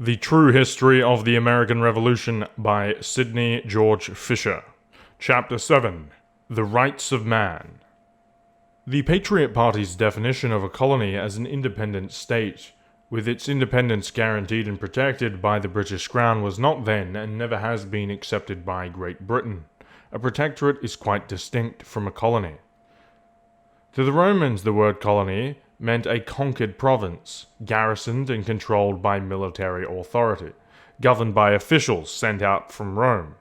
The True History of the American Revolution by Sidney George Fisher. Chapter 7. The Rights of Man. The Patriot Party's definition of a colony as an independent state, with its independence guaranteed and protected by the British Crown, was not then and never has been accepted by Great Britain. A protectorate is quite distinct from a colony. To the Romans, the word colony meant a conquered province, garrisoned and controlled by military authority, governed by officials sent out from Rome,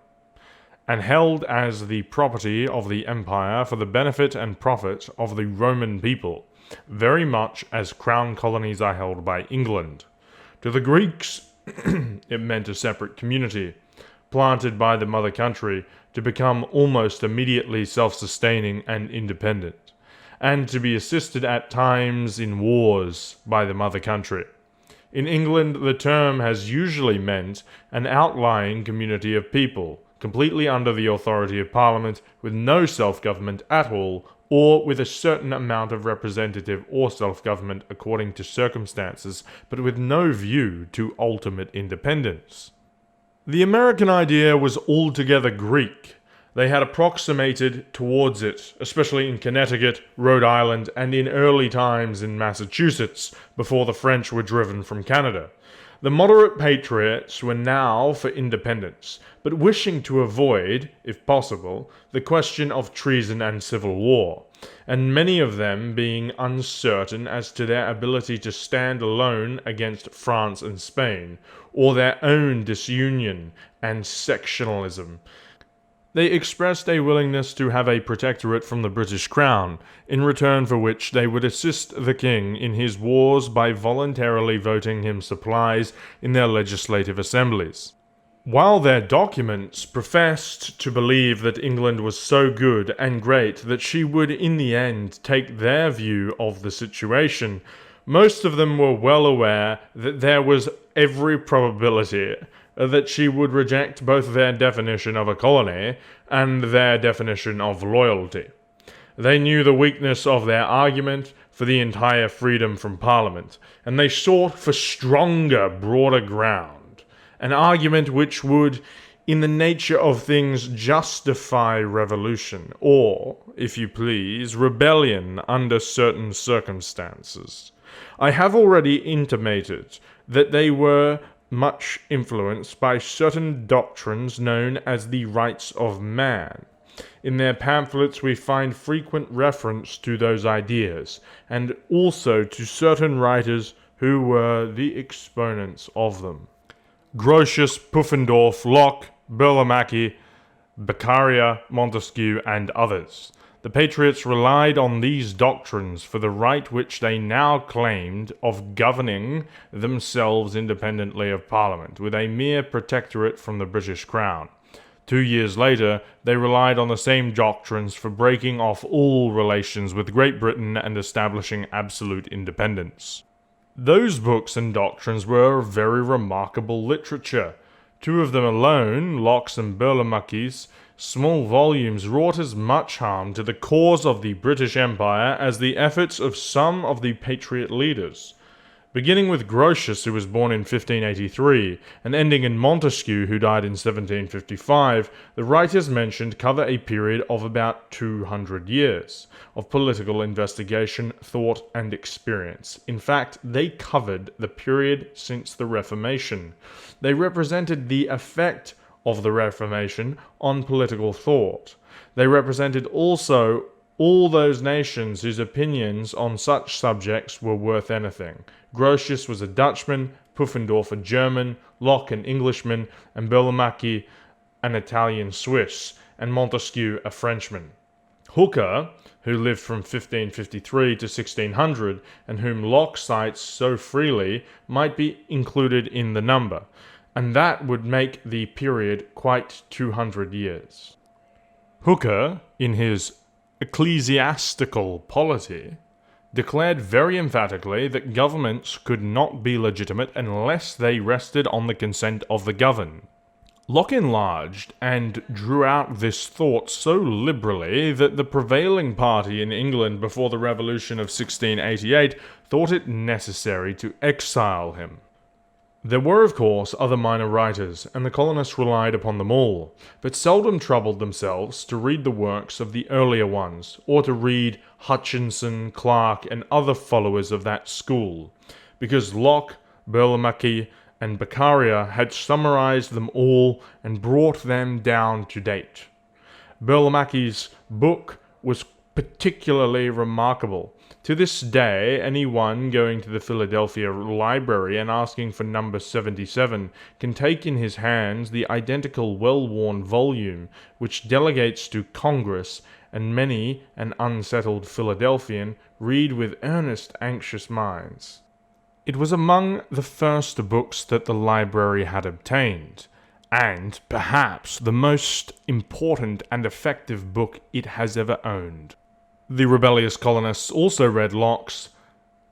and held as the property of the empire for the benefit and profit of the Roman people, very much as crown colonies are held by England. To the Greeks, it meant a separate community, planted by the mother country to become almost immediately self-sustaining and independent, and to be assisted at times in wars by the mother country. In England, the term has usually meant an outlying community of people, completely under the authority of Parliament, with no self-government at all, or with a certain amount of representative or self-government according to circumstances, but with no view to ultimate independence. The American idea was altogether Greek. They had approximated towards it, especially in Connecticut, Rhode Island, and in early times in Massachusetts, before the French were driven from Canada. The moderate patriots were now for independence, but wishing to avoid, if possible, the question of treason and civil war, and many of them being uncertain as to their ability to stand alone against France and Spain, or their own disunion and sectionalism. They expressed a willingness to have a protectorate from the British Crown, in return for which they would assist the king in his wars by voluntarily voting him supplies in their legislative assemblies. While their documents professed to believe that England was so good and great that she would in the end take their view of the situation, most of them were well aware that there was every probability that she would reject both their definition of a colony and their definition of loyalty. They knew the weakness of their argument for the entire freedom from Parliament, and they sought for stronger, broader ground, an argument which would, in the nature of things, justify revolution, or, if you please, rebellion under certain circumstances. I have already intimated that they were much influenced by certain doctrines known as the rights of man. In their pamphlets we find frequent reference to those ideas, and also to certain writers who were the exponents of them. Grotius, Pufendorf, Locke, Burlamaqui, Beccaria, Montesquieu, and others. The Patriots relied on these doctrines for the right which they now claimed of governing themselves independently of Parliament, with a mere protectorate from the British Crown. 2 years later, they relied on the same doctrines for breaking off all relations with Great Britain and establishing absolute independence. Those books and doctrines were very remarkable literature. 2 of them alone, Locke's and Burlamaqui's, small volumes, wrought as much harm to the cause of the British Empire as the efforts of some of the Patriot leaders. Beginning with Grotius, who was born in 1583, and ending in Montesquieu, who died in 1755, the writers mentioned cover a period of about 200 years of political investigation, thought, and experience. In fact, they covered the period since the Reformation. They represented the effect of the Reformation on political thought. They represented also all those nations whose opinions on such subjects were worth anything. Grotius was a Dutchman, Pufendorf a German, Locke an Englishman, and Burlamaqui an Italian-Swiss, and Montesquieu a Frenchman. Hooker, who lived from 1553 to 1600, and whom Locke cites so freely, might be included in the number, and that would make the period quite 200 years. Hooker, in his Ecclesiastical Polity, declared very emphatically that governments could not be legitimate unless they rested on the consent of the governed. Locke enlarged and drew out this thought so liberally that the prevailing party in England before the Revolution of 1688 thought it necessary to exile him. There were, of course, other minor writers, and the colonists relied upon them all, but seldom troubled themselves to read the works of the earlier ones, or to read Hutchinson, Clarke, and other followers of that school, because Locke, Burlamaqui, and Beccaria had summarized them all and brought them down to date. Burlamaqui's book was particularly remarkable. To this day, anyone going to the Philadelphia Library and asking for number 77 can take in his hands the identical well-worn volume which delegates to Congress, and many an unsettled Philadelphian read with earnest, anxious minds. It was among the first books that the library had obtained, and perhaps the most important and effective book it has ever owned. The rebellious colonists also read Locke's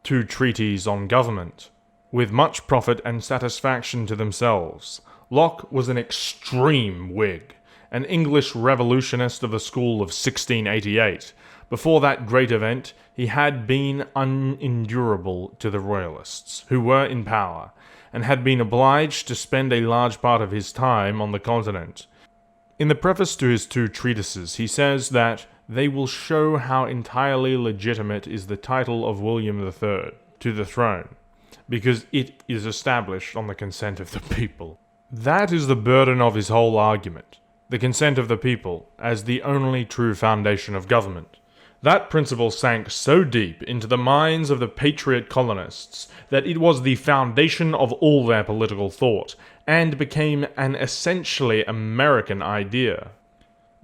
2 treatises on government, with much profit and satisfaction to themselves. Locke was an extreme Whig, an English revolutionist of the school of 1688. Before that great event, he had been unendurable to the Royalists, who were in power, and had been obliged to spend a large part of his time on the continent. In the preface to his 2 treatises, he says that they will show how entirely legitimate is the title of William III to the throne, because it is established on the consent of the people. That is the burden of his whole argument, the consent of the people, as the only true foundation of government. That principle sank so deep into the minds of the patriot colonists that it was the foundation of all their political thought, and became an essentially American idea.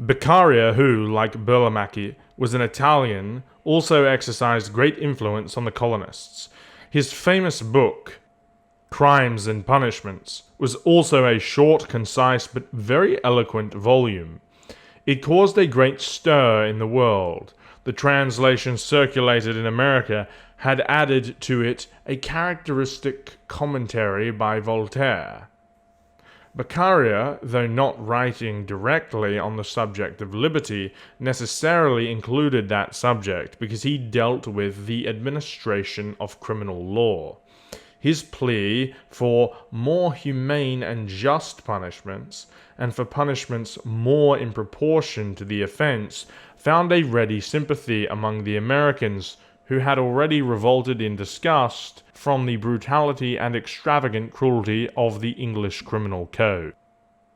Beccaria, who, like Burlamaqui, was an Italian, also exercised great influence on the colonists. His famous book, Crimes and Punishments, was also a short, concise, but very eloquent volume. It caused a great stir in the world. The translation circulated in America had added to it a characteristic commentary by Voltaire. Beccaria, though not writing directly on the subject of liberty, necessarily included that subject because he dealt with the administration of criminal law. His plea for more humane and just punishments, and for punishments more in proportion to the offense, found a ready sympathy among the Americans, who had already revolted in disgust from the brutality and extravagant cruelty of the English criminal code.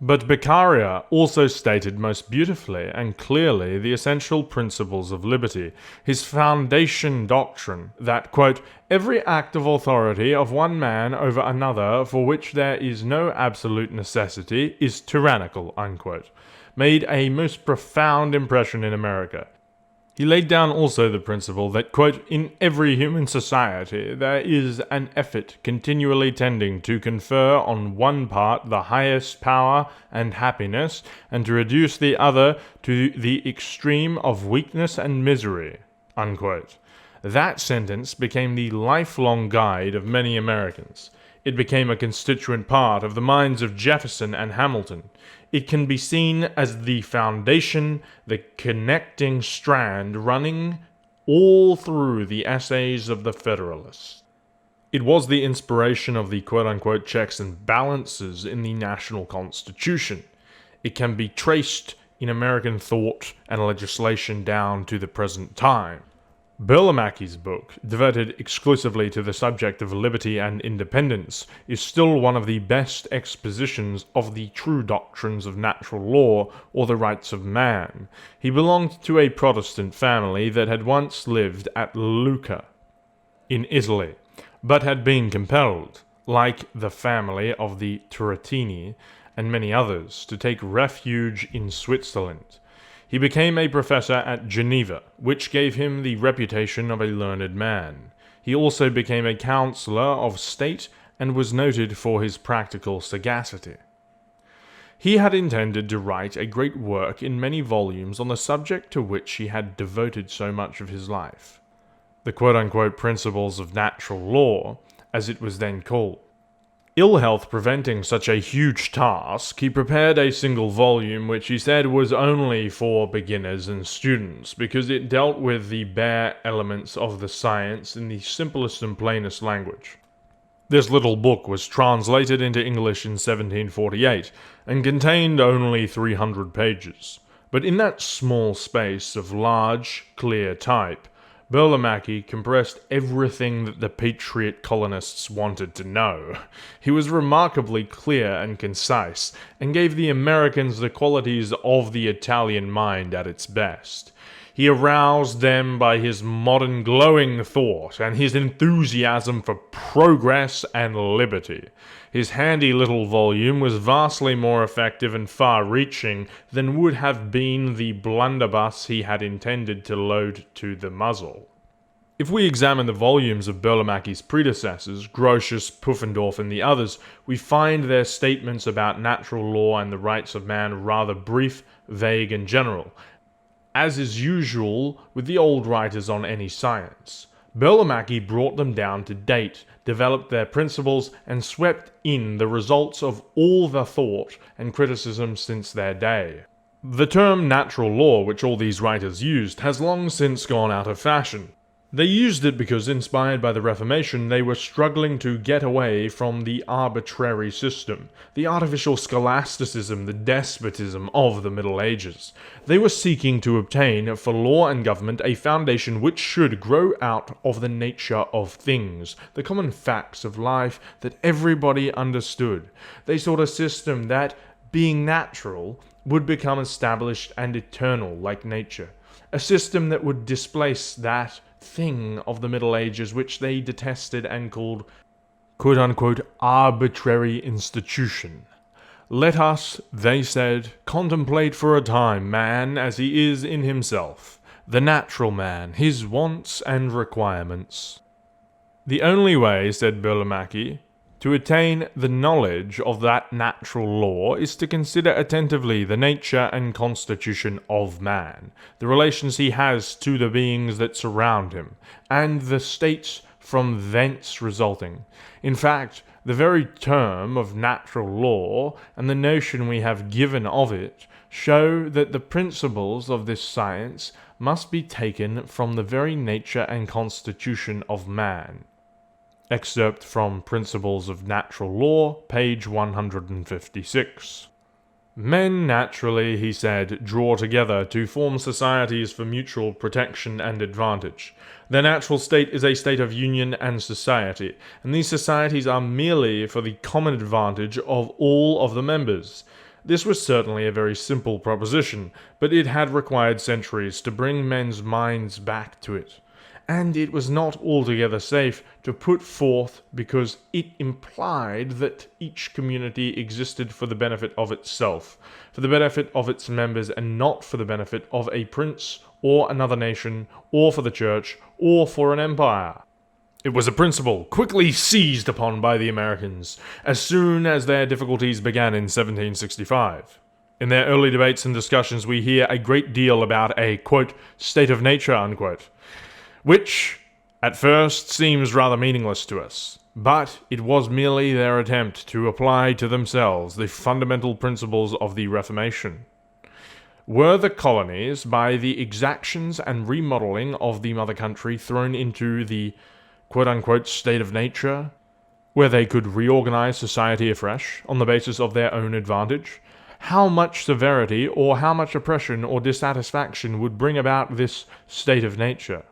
But Beccaria also stated most beautifully and clearly the essential principles of liberty, his foundation doctrine that, quote, "every act of authority of one man over another for which there is no absolute necessity is tyrannical," unquote, made a most profound impression in America. He laid down also the principle that, quote, "in every human society there is an effort continually tending to confer on one part the highest power and happiness, and to reduce the other to the extreme of weakness and misery," unquote. That sentence became the lifelong guide of many Americans. It became a constituent part of the minds of Jefferson and Hamilton. It can be seen as the foundation, the connecting strand running all through the essays of the Federalists. It was the inspiration of the quote-unquote checks and balances in the national constitution. It can be traced in American thought and legislation down to the present time. Burlamaqui's book, devoted exclusively to the subject of liberty and independence, is still one of the best expositions of the true doctrines of natural law or the rights of man. He belonged to a Protestant family that had once lived at Lucca, in Italy, but had been compelled, like the family of the Turretini and many others, to take refuge in Switzerland. He became a professor at Geneva, which gave him the reputation of a learned man. He also became a councillor of state and was noted for his practical sagacity. He had intended to write a great work in many volumes on the subject to which he had devoted so much of his life, the quote-unquote principles of natural law, as it was then called. Ill health preventing such a huge task, he prepared a single volume which he said was only for beginners and students, because it dealt with the bare elements of the science in the simplest and plainest language. This little book was translated into English in 1748 and contained only 300 pages. But in that small space of large, clear type, Burlamaqui compressed everything that the Patriot colonists wanted to know. He was remarkably clear and concise, and gave the Americans the qualities of the Italian mind at its best. He aroused them by his modern glowing thought and his enthusiasm for progress and liberty. His handy little volume was vastly more effective and far-reaching than would have been the blunderbuss he had intended to load to the muzzle. If we examine the volumes of Burlamaqui's predecessors, Grotius, Pufendorf, and the others, we find their statements about natural law and the rights of man rather brief, vague, and general, as is usual with the old writers on any science. Burlamaqui brought them down to date, developed their principles, and swept in the results of all the thought and criticism since their day. The term natural law, which all these writers used, has long since gone out of fashion. They used it because, inspired by the Reformation, they were struggling to get away from the arbitrary system, the artificial scholasticism, the despotism of the Middle Ages. They were seeking to obtain, for law and government, a foundation which should grow out of the nature of things, the common facts of life that everybody understood. They sought a system that, being natural, would become established and eternal like nature. A system that would displace that thing of the Middle Ages which they detested and called quote-unquote arbitrary institution. Let us, they said, contemplate for a time man as he is in himself, the natural man, his wants and requirements. The only way, said Burlamaqui, to attain the knowledge of that natural law is to consider attentively the nature and constitution of man, the relations he has to the beings that surround him, and the states from thence resulting. In fact, the very term of natural law, and the notion we have given of it, show that the principles of this science must be taken from the very nature and constitution of man. Excerpt from Principles of Natural Law, page 156. Men naturally, he said, draw together to form societies for mutual protection and advantage. Their natural state is a state of union and society, and these societies are merely for the common advantage of all of the members. This was certainly a very simple proposition, but it had required centuries to bring men's minds back to it. And it was not altogether safe to put forth because it implied that each community existed for the benefit of itself, for the benefit of its members, and not for the benefit of a prince or another nation, or for the church, or for an empire. It was a principle quickly seized upon by the Americans as soon as their difficulties began in 1765. In their early debates and discussions we hear a great deal about a, quote, state of nature, unquote, which, at first, seems rather meaningless to us, but it was merely their attempt to apply to themselves the fundamental principles of the Reformation. Were the colonies, by the exactions and remodeling of the mother country, thrown into the quote-unquote state of nature, where they could reorganize society afresh on the basis of their own advantage? How much severity or how much oppression or dissatisfaction would bring about this state of nature?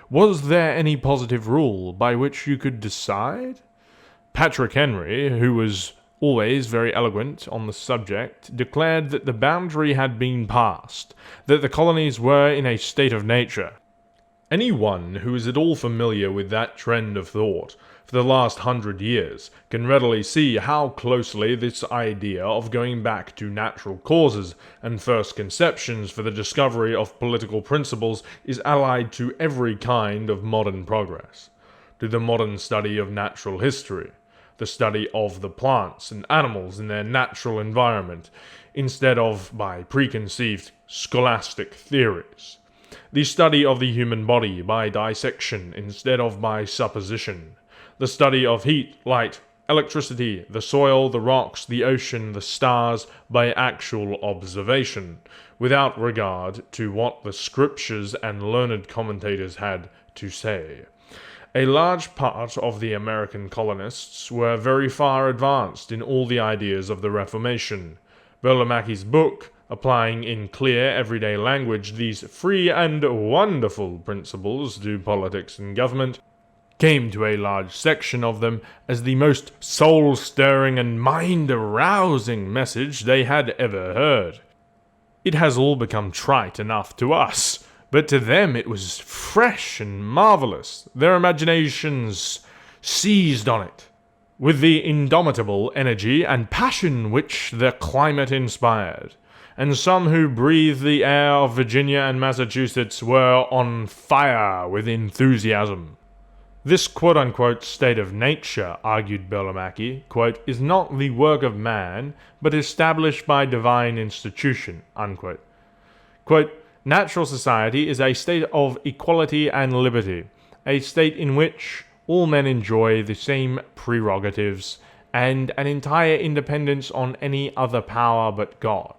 Was there any positive rule by which you could decide? Patrick Henry, who was always very eloquent on the subject, declared that the boundary had been passed, that the colonies were in a state of nature. Anyone who is at all familiar with that trend of thought for the last 100 years can readily see how closely this idea of going back to natural causes and first conceptions for the discovery of political principles is allied to every kind of modern progress, to the modern study of natural history, the study of the plants and animals in their natural environment, instead of by preconceived scholastic theories, the study of the human body by dissection instead of by supposition, the study of heat, light, electricity, the soil, the rocks, the ocean, the stars, by actual observation, without regard to what the scriptures and learned commentators had to say. A large part of the American colonists were very far advanced in all the ideas of the Reformation. Burlamachi's book, applying in clear everyday language these free and wonderful principles to politics and government, came to a large section of them as the most soul-stirring and mind-arousing message they had ever heard. It has all become trite enough to us, but to them it was fresh and marvelous. Their imaginations seized on it with the indomitable energy and passion which the climate inspired, and some who breathed the air of Virginia and Massachusetts were on fire with enthusiasm. This quote-unquote state of nature, argued Burlamachi, quote, is not the work of man, but established by divine institution, unquote. Quote, natural society is a state of equality and liberty, a state in which all men enjoy the same prerogatives and an entire independence on any other power but God.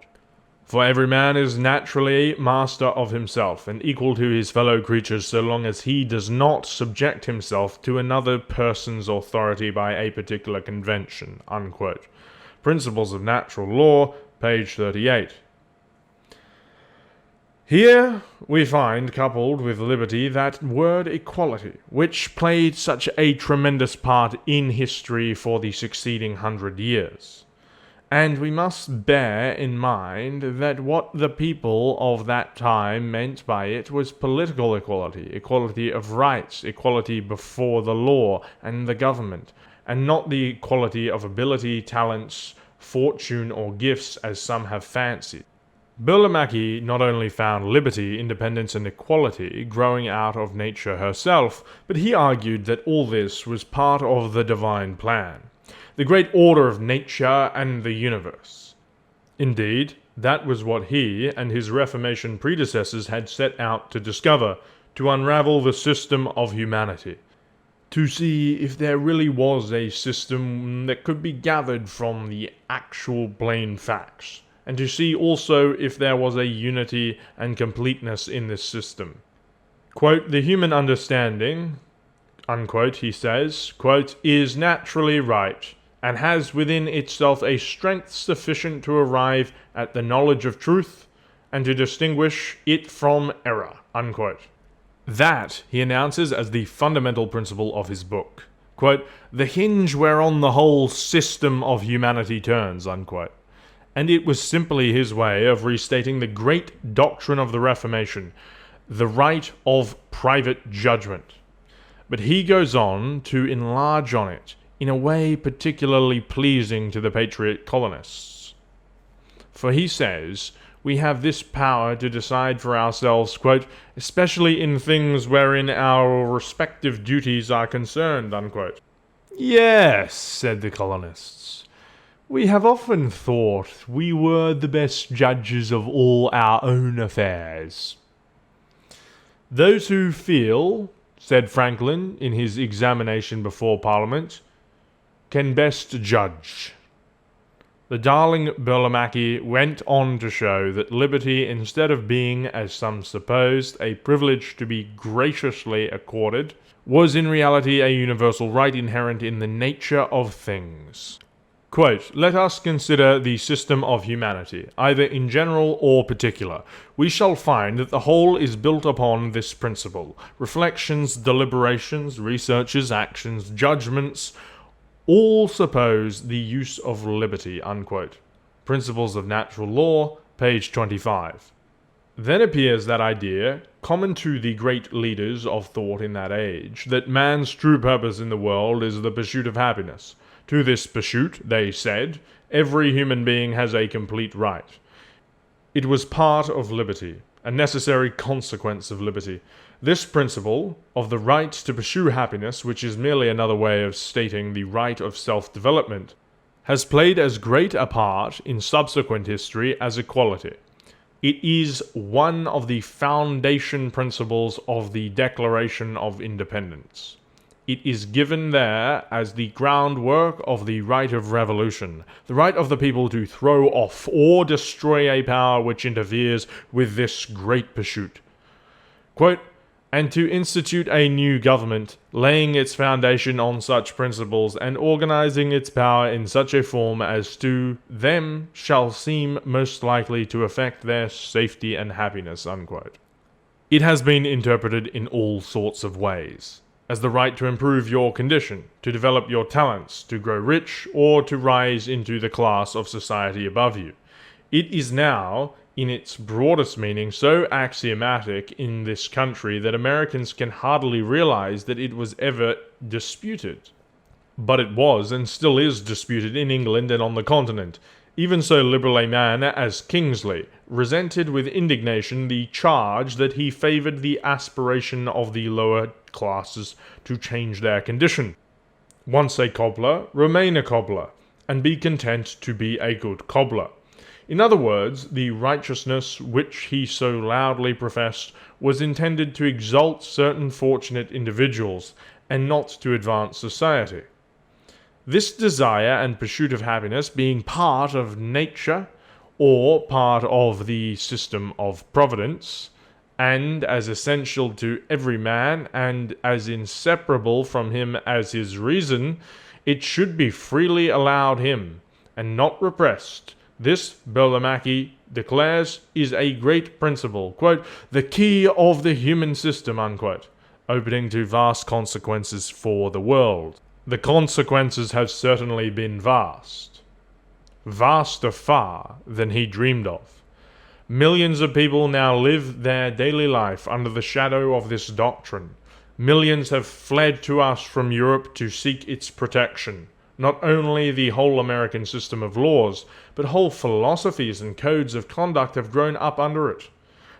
For every man is naturally master of himself and equal to his fellow creatures so long as he does not subject himself to another person's authority by a particular convention, unquote. Principles of Natural Law, page 38. Here we find, coupled with liberty, that word equality, which played such a tremendous part in history for the succeeding 100 years. And we must bear in mind that what the people of that time meant by it was political equality, equality of rights, equality before the law and the government, and not the equality of ability, talents, fortune, or gifts as some have fancied. Burlamachi not only found liberty, independence, and equality growing out of nature herself, but he argued that all this was part of the divine plan, the great order of nature and the universe. Indeed, that was what he and his Reformation predecessors had set out to discover, to unravel the system of humanity, to see if there really was a system that could be gathered from the actual plain facts, and to see also if there was a unity and completeness in this system. Quote, the human understanding, unquote, he says, quote, is naturally right, and has within itself a strength sufficient to arrive at the knowledge of truth, and to distinguish it from error, unquote. That he announces as the fundamental principle of his book. Quote, the hinge whereon the whole system of humanity turns, unquote. And it was simply his way of restating the great doctrine of the Reformation, the right of private judgment. But he goes on to enlarge on it in a way particularly pleasing to the patriot colonists. For he says, we have this power to decide for ourselves, quote, especially in things wherein our respective duties are concerned, unquote. Yes, said the colonists. We have often thought we were the best judges of all our own affairs. Those who feel, said Franklin in his examination before Parliament, can best judge. The darling Burlamachi went on to show that liberty, instead of being, as some supposed, a privilege to be graciously accorded, was in reality a universal right inherent in the nature of things. Quote, let us consider the system of humanity, either in general or particular. We shall find that the whole is built upon this principle. Reflections, deliberations, researches, actions, judgments, all suppose the use of liberty, unquote. Principles of Natural Law, page 25. Then appears that idea, common to the great leaders of thought in that age, that man's true purpose in the world is the pursuit of happiness. To this pursuit, they said, every human being has a complete right. It was part of liberty, a necessary consequence of liberty. This principle, of the right to pursue happiness, which is merely another way of stating the right of self-development, has played as great a part in subsequent history as equality. It is one of the foundation principles of the Declaration of Independence. It is given there as the groundwork of the right of revolution, the right of the people to throw off or destroy a power which interferes with this great pursuit. Quote, and to institute a new government, laying its foundation on such principles and organizing its power in such a form as to them shall seem most likely to affect their safety and happiness, unquote. It has been interpreted in all sorts of ways, as the right to improve your condition, to develop your talents, to grow rich, or to rise into the class of society above you. It is now, in its broadest meaning, so axiomatic in this country that Americans can hardly realize that it was ever disputed. But it was, and still is, disputed in England and on the continent. Even so liberal a man as Kingsley resented with indignation the charge that he favoured the aspiration of the lower classes to change their condition. Once a cobbler, remain a cobbler, and be content to be a good cobbler. In other words, the righteousness which he so loudly professed was intended to exalt certain fortunate individuals, and not to advance society. This desire and pursuit of happiness being part of nature, or part of the system of providence, and as essential to every man, and as inseparable from him as his reason, it should be freely allowed him, and not repressed. This, Burlamaqui declares, is a great principle, quote, the key of the human system, unquote, opening to vast consequences for the world. The consequences have certainly been vast. Vaster far than he dreamed of. Millions of people now live their daily life under the shadow of this doctrine. Millions have fled to us from Europe to seek its protection. Not only the whole American system of laws, but whole philosophies and codes of conduct have grown up under it.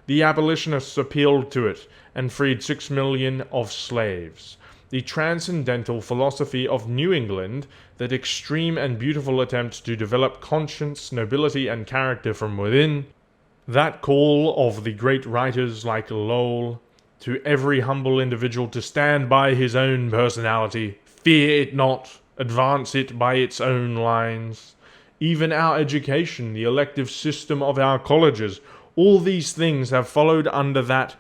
The abolitionists appealed to it, and freed 6 million of slaves. The transcendental philosophy of New England, that extreme and beautiful attempt to develop conscience, nobility, and character from within, that call of the great writers like Lowell to every humble individual to stand by his own personality, fear it not, advance it by its own lines. Even our education, the elective system of our colleges, all these things have followed under that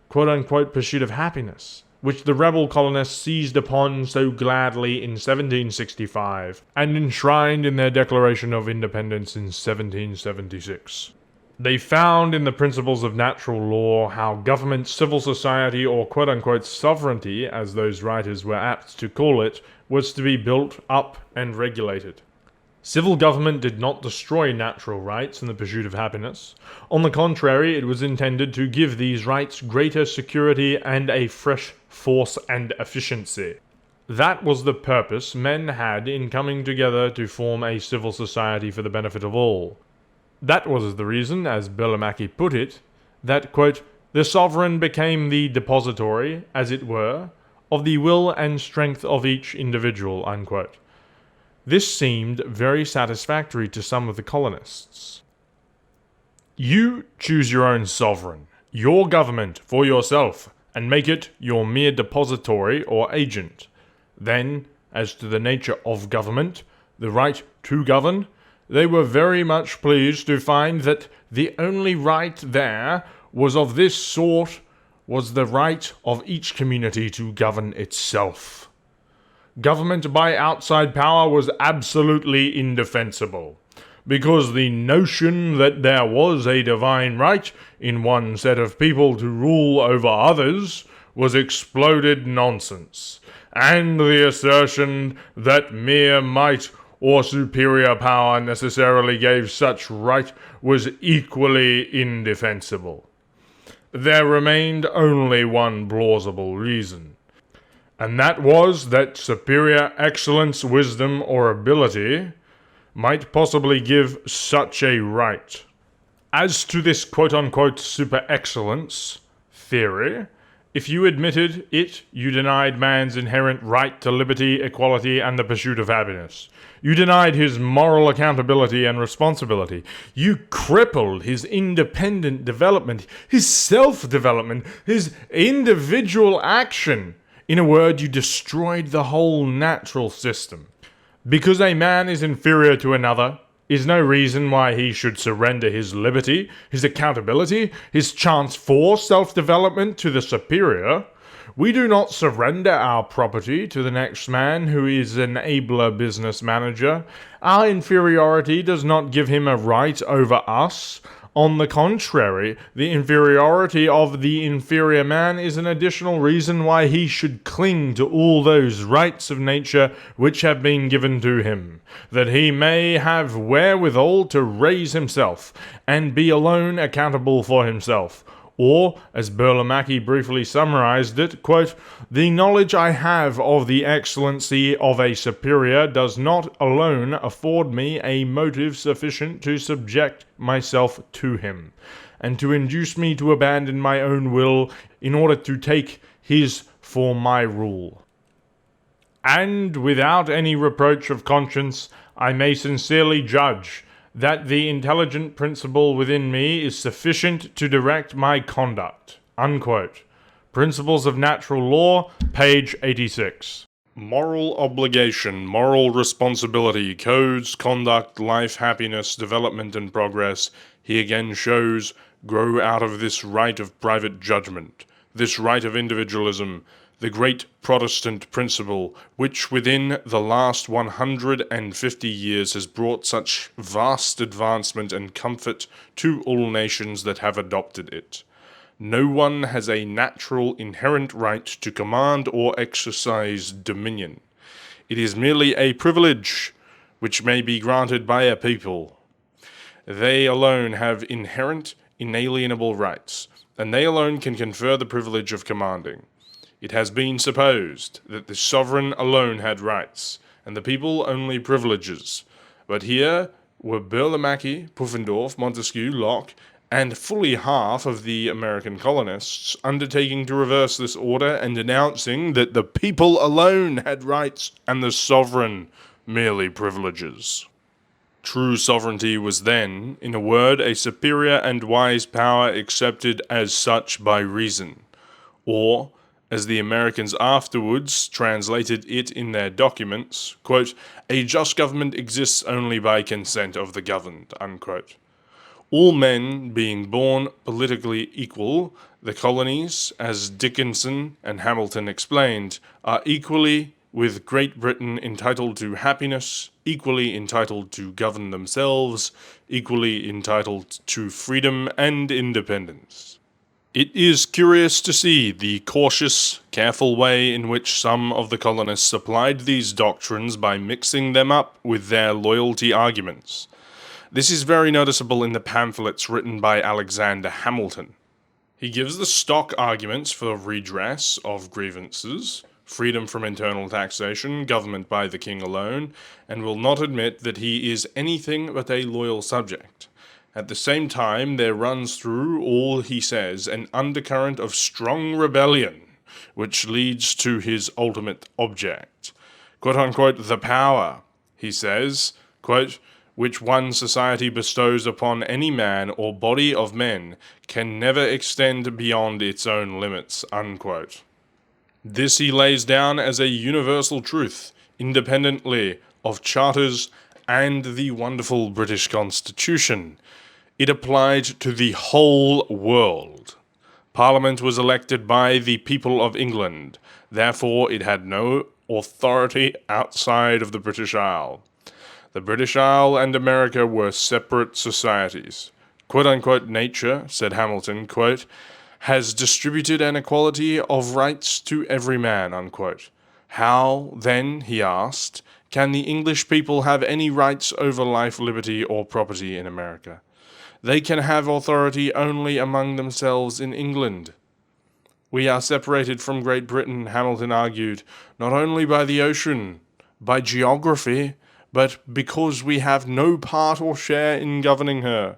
quote-unquote pursuit of happiness, which the rebel colonists seized upon so gladly in 1765, and enshrined in their Declaration of Independence in 1776. They found in the principles of natural law how government, civil society, or quote-unquote sovereignty, as those writers were apt to call it, was to be built up and regulated. Civil government did not destroy natural rights in the pursuit of happiness. On the contrary, it was intended to give these rights greater security and a fresh force and efficiency. That was the purpose men had in coming together to form a civil society for the benefit of all. That was the reason, as Burlamaqui put it, that, quote, the sovereign became the depository, as it were, of the will and strength of each individual, unquote. This seemed very satisfactory to some of the colonists. You choose your own sovereign, your government for yourself, and make it your mere depository or agent. Then, as to the nature of government, the right to govern, they were very much pleased to find that the only right there was of this sort was the right of each community to govern itself. Government by outside power was absolutely indefensible, because the notion that there was a divine right in one set of people to rule over others was exploded nonsense, and the assertion that mere might or superior power necessarily gave such right was equally indefensible. There remained only one plausible reason, and that was that superior excellence, wisdom, or ability might possibly give such a right. As to this quote-unquote super-excellence theory, if you admitted it, you denied man's inherent right to liberty, equality, and the pursuit of happiness. You denied his moral accountability and responsibility. You crippled his independent development, his self-development, his individual action. In a word, you destroyed the whole natural system. Because a man is inferior to another, is no reason why he should surrender his liberty, his accountability, his chance for self-development to the superior. We do not surrender our property to the next man who is an abler business manager. Our inferiority does not give him a right over us. On the contrary, the inferiority of the inferior man is an additional reason why he should cling to all those rights of nature which have been given to him, that he may have wherewithal to raise himself, and be alone accountable for himself. Or, as Burlamaqui briefly summarized it, quote, "The knowledge I have of the excellency of a superior does not alone afford me a motive sufficient to subject myself to him, and to induce me to abandon my own will in order to take his for my rule. And without any reproach of conscience, I may sincerely judge that the intelligent principle within me is sufficient to direct my conduct." Unquote. Principles of Natural Law, page 86. Moral obligation, moral responsibility, codes, conduct, life, happiness, development, and progress, he again shows, grow out of this right of private judgment, this right of individualism, the great Protestant principle, which within the last 150 years has brought such vast advancement and comfort to all nations that have adopted it. No one has a natural inherent right to command or exercise dominion. It is merely a privilege which may be granted by a people. They alone have inherent, inalienable rights, and they alone can confer the privilege of commanding. It has been supposed that the sovereign alone had rights, and the people only privileges. But here were Burlamaqui, Pufendorf, Montesquieu, Locke, and fully half of the American colonists undertaking to reverse this order and announcing that the people alone had rights and the sovereign merely privileges. True sovereignty was then, in a word, a superior and wise power accepted as such by reason, or, as the Americans afterwards translated it in their documents, quote, "A just government exists only by consent of the governed," unquote. All men being born politically equal, the colonies, as Dickinson and Hamilton explained, are equally with Great Britain entitled to happiness, equally entitled to govern themselves, equally entitled to freedom and independence. It is curious to see the cautious, careful way in which some of the colonists applied these doctrines by mixing them up with their loyalty arguments. This is very noticeable in the pamphlets written by Alexander Hamilton. He gives the stock arguments for redress of grievances, freedom from internal taxation, government by the king alone, and will not admit that he is anything but a loyal subject. At the same time, there runs through all he says an undercurrent of strong rebellion, which leads to his ultimate object. Quote-unquote, "The power," he says, quote, "which one society bestows upon any man or body of men can never extend beyond its own limits," unquote. This he lays down as a universal truth, independently of charters and the wonderful British Constitution. It applied to the whole world. Parliament was elected by the people of England, therefore it had no authority outside of the British Isle. The British Isle and America were separate societies. Quote-unquote, "Nature," said Hamilton, quote, "has distributed an equality of rights to every man," unquote. How, then, he asked, can the English people have any rights over life, liberty, or property in America? They can have authority only among themselves in England. We are separated from Great Britain, Hamilton argued, not only by the ocean, by geography, but because we have no part or share in governing her.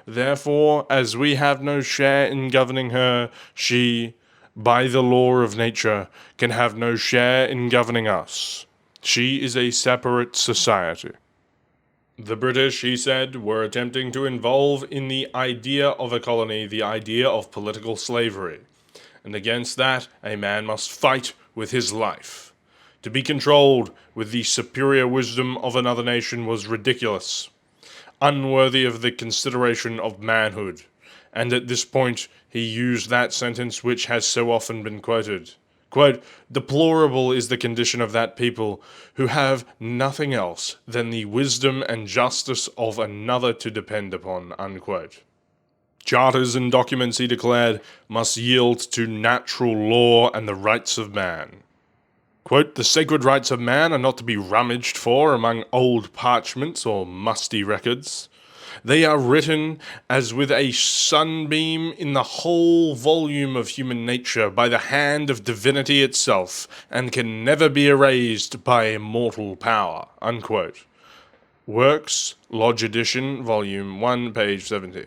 Therefore, as we have no share in governing her, she, by the law of nature, can have no share in governing us. She is a separate society. The British, he said, were attempting to involve in the idea of a colony the idea of political slavery, and against that a man must fight with his life. To be controlled with the superior wisdom of another nation was ridiculous. unworthy of the consideration of manhood. And at this point, he used that sentence which has so often been quoted. Quote, deplorable is the condition of that people who have nothing else than the wisdom and justice of another to depend upon, unquote. Charters and documents, he declared, must yield to natural law and the rights of man. Quote, the sacred rights of man are not to be rummaged for among old parchments or musty records. They are written as with a sunbeam in the whole volume of human nature by the hand of divinity itself, and can never be erased by mortal power, unquote. Works, Lodge Edition, Volume 1, page 70.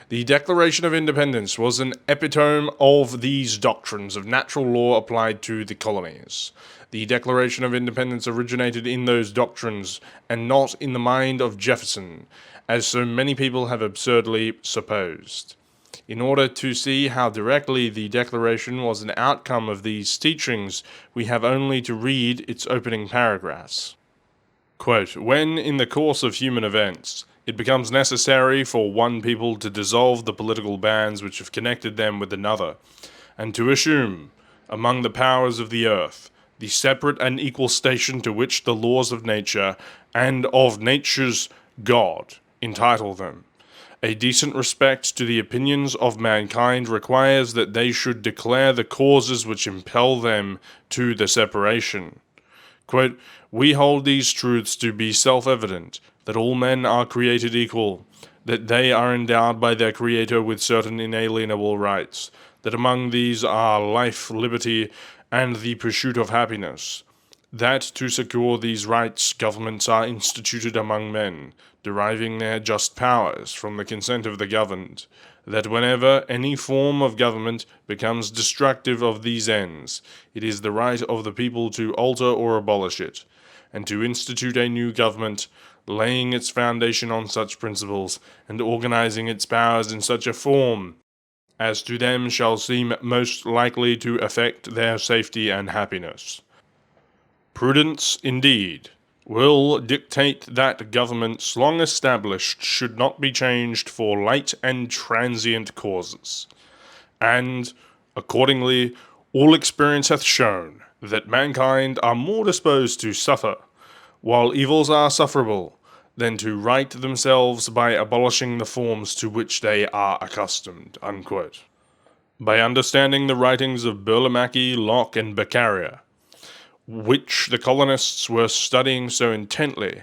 The Declaration of Independence was an epitome of these doctrines of natural law applied to the colonies. The Declaration of Independence originated in those doctrines, and not in the mind of Jefferson, as so many people have absurdly supposed. In order to see how directly the Declaration was an outcome of these teachings, we have only to read its opening paragraphs. Quote, when in the course of human events, it becomes necessary for one people to dissolve the political bands which have connected them with another, and to assume, among the powers of the earth, the separate and equal station to which the laws of nature, and of nature's God, entitle them. A decent respect to the opinions of mankind requires that they should declare the causes which impel them to the separation. Quote, we hold these truths to be self-evident, that all men are created equal, that they are endowed by their Creator with certain inalienable rights, that among these are life, liberty, and the pursuit of happiness, that to secure these rights governments are instituted among men, deriving their just powers from the consent of the governed, that whenever any form of government becomes destructive of these ends, it is the right of the people to alter or abolish it, and to institute a new government, laying its foundation on such principles, and organizing its powers in such a form as to them shall seem most likely to affect their safety and happiness. Prudence, indeed, will dictate that governments long established should not be changed for light and transient causes. And, accordingly, all experience hath shown that mankind are more disposed to suffer, while evils are sufferable, than to right themselves by abolishing the forms to which they are accustomed, unquote. By understanding the writings of Burlamaqui, Locke, and Beccaria, which the colonists were studying so intently,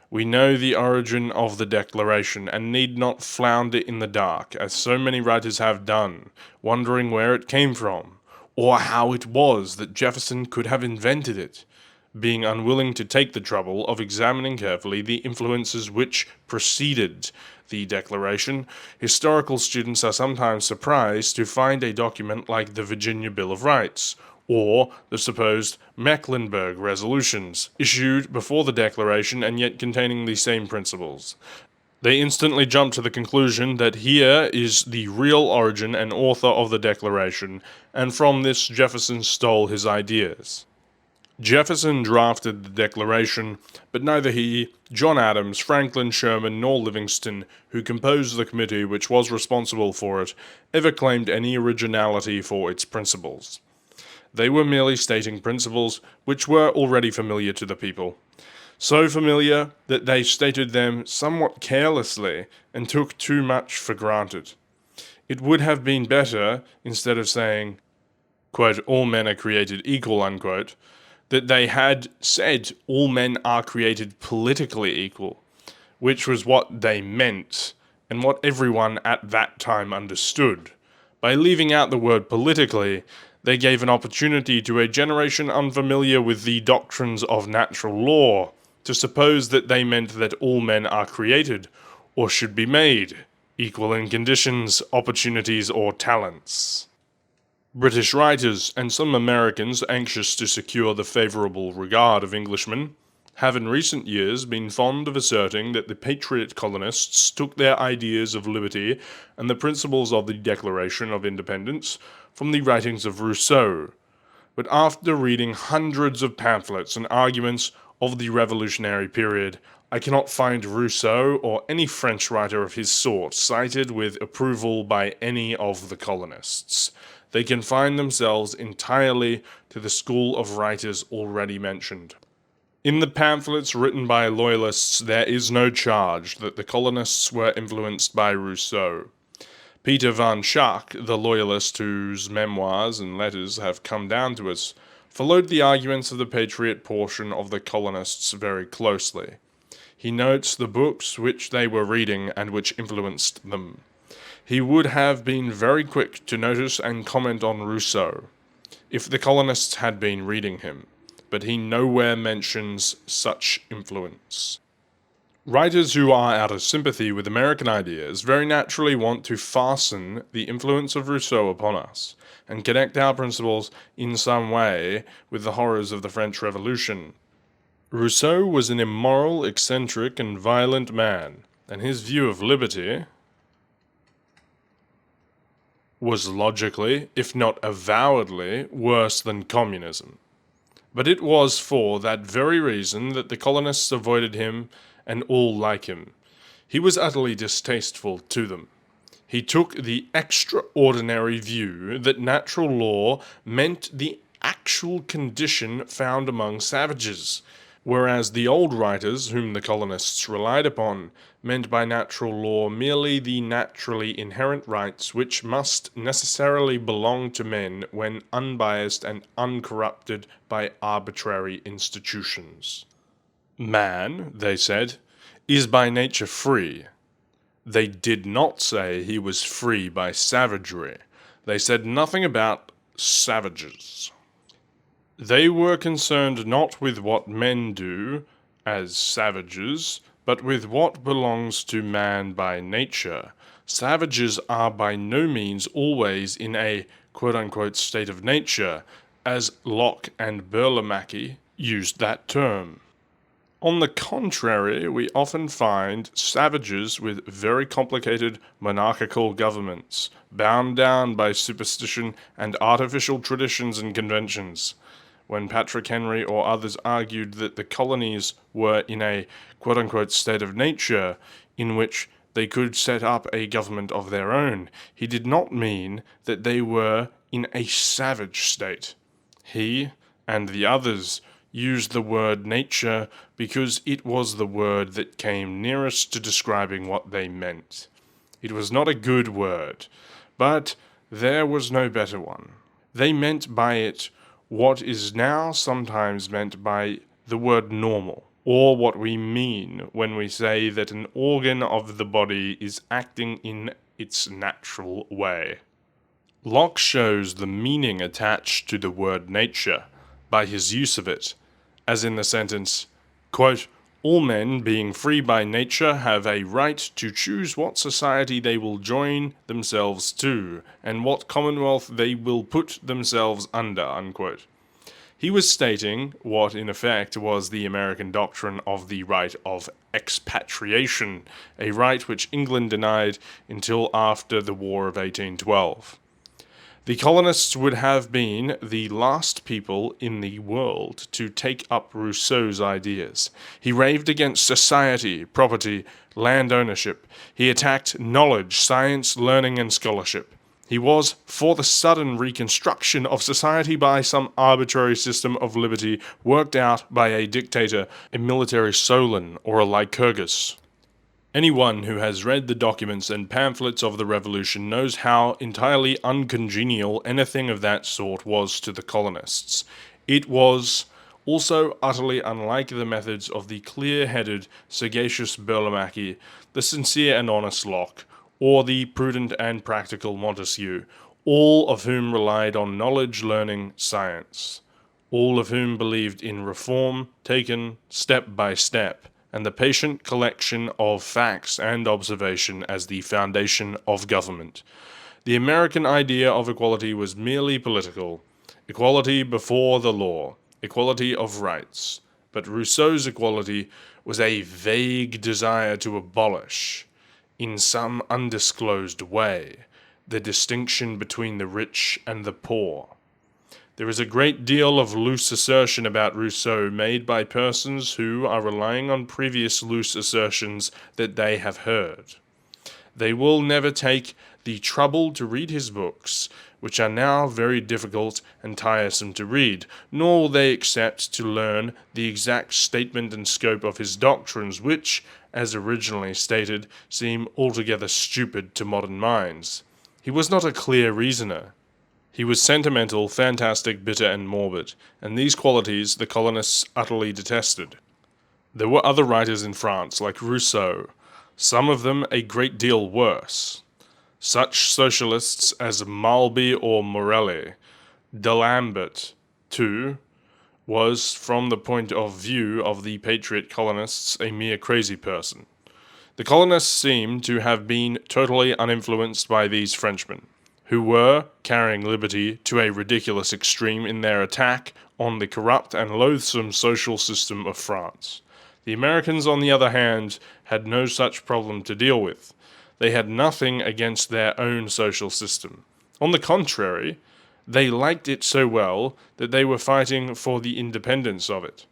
we know the origin of the Declaration, and need not flounder in the dark, as so many writers have done, wondering where it came from, or how it was that Jefferson could have invented it, being unwilling to take the trouble of examining carefully the influences which preceded the Declaration. Historical students are sometimes surprised to find a document like the Virginia Bill of Rights, or the supposed Mecklenburg Resolutions, issued before the Declaration and yet containing the same principles. They instantly jump to the conclusion that here is the real origin and author of the Declaration, and from this Jefferson stole his ideas. Jefferson drafted the Declaration, but neither he, John Adams, Franklin, Sherman, nor Livingston, who composed the committee which was responsible for it, ever claimed any originality for its principles. They were merely stating principles which were already familiar to the people, so familiar that they stated them somewhat carelessly and took too much for granted. It would have been better, instead of saying, quote, all men are created equal, unquote, that they had said all men are created politically equal, which was what they meant, and what everyone at that time understood. By leaving out the word politically, they gave an opportunity to a generation unfamiliar with the doctrines of natural law to suppose that they meant that all men are created, or should be made, equal in conditions, opportunities, or talents. British writers, and some Americans anxious to secure the favourable regard of Englishmen, have in recent years been fond of asserting that the patriot colonists took their ideas of liberty and the principles of the Declaration of Independence from the writings of Rousseau. But after reading hundreds of pamphlets and arguments of the revolutionary period, I cannot find Rousseau or any French writer of his sort cited with approval by any of the colonists. They confine themselves entirely to the school of writers already mentioned. In the pamphlets written by loyalists, there is no charge that the colonists were influenced by Rousseau. Peter van Schaak, the loyalist whose memoirs and letters have come down to us, followed the arguments of the patriot portion of the colonists very closely. He notes the books which they were reading and which influenced them. He would have been very quick to notice and comment on Rousseau, if the colonists had been reading him, but he nowhere mentions such influence. Writers who are out of sympathy with American ideas very naturally want to fasten the influence of Rousseau upon us, and connect our principles in some way with the horrors of the French Revolution. Rousseau was an immoral, eccentric, and violent man, and his view of liberty was logically, if not avowedly, worse than communism. But it was for that very reason that the colonists avoided him and all like him. He was utterly distasteful to them. He took the extraordinary view that natural law meant the actual condition found among savages, whereas the old writers, whom the colonists relied upon, meant by natural law merely the naturally inherent rights which must necessarily belong to men when unbiased and uncorrupted by arbitrary institutions. Man, they said, is by nature free. They did not say he was free by savagery. They said nothing about savages. They were concerned not with what men do as savages, but with what belongs to man by nature. Savages are by no means always in a quote-unquote state of nature, as Locke and Burlamachi used that term. On the contrary, we often find savages with very complicated monarchical governments, bound down by superstition and artificial traditions and conventions. When Patrick Henry or others argued that the colonies were in a quote-unquote state of nature in which they could set up a government of their own, he did not mean that they were in a savage state. He and the others used the word nature because it was the word that came nearest to describing what they meant. It was not a good word, but there was no better one. They meant by it what is now sometimes meant by the word normal, or what we mean when we say that an organ of the body is acting in its natural way. Locke shows the meaning attached to the word nature by his use of it, as in the sentence, quote, "All men, being free by nature, have a right to choose what society they will join themselves to, and what commonwealth they will put themselves under," unquote. He was stating what in effect was the American doctrine of the right of expatriation, a right which England denied until after the War of 1812. The colonists would have been the last people in the world to take up Rousseau's ideas. He raved against society, property, land ownership. He attacked knowledge, science, learning, and scholarship. He was for the sudden reconstruction of society by some arbitrary system of liberty worked out by a dictator, a military Solon, or a Lycurgus. Anyone who has read the documents and pamphlets of the Revolution knows how entirely uncongenial anything of that sort was to the colonists. It was also utterly unlike the methods of the clear-headed, sagacious Burlamachi, the sincere and honest Locke, or the prudent and practical Montesquieu, all of whom relied on knowledge, learning, science, all of whom believed in reform taken step by step, and the patient collection of facts and observation as the foundation of government. The American idea of equality was merely political, equality before the law, equality of rights, but Rousseau's equality was a vague desire to abolish, in some undisclosed way, the distinction between the rich and the poor. There is a great deal of loose assertion about Rousseau made by persons who are relying on previous loose assertions that they have heard. They will never take the trouble to read his books, which are now very difficult and tiresome to read, nor will they accept to learn the exact statement and scope of his doctrines, which, as originally stated, seem altogether stupid to modern minds. He was not a clear reasoner. He was sentimental, fantastic, bitter, and morbid, and these qualities the colonists utterly detested. There were other writers in France, like Rousseau, some of them a great deal worse. Such socialists as Malby or Morelli. D'Alembert, too, was, from the point of view of the patriot colonists, a mere crazy person. The colonists seem to have been totally uninfluenced by these Frenchmen, who were carrying liberty to a ridiculous extreme in their attack on the corrupt and loathsome social system of France. The Americans, on the other hand, had no such problem to deal with. They had nothing against their own social system. On the contrary, they liked it so well that they were fighting for the independence of it.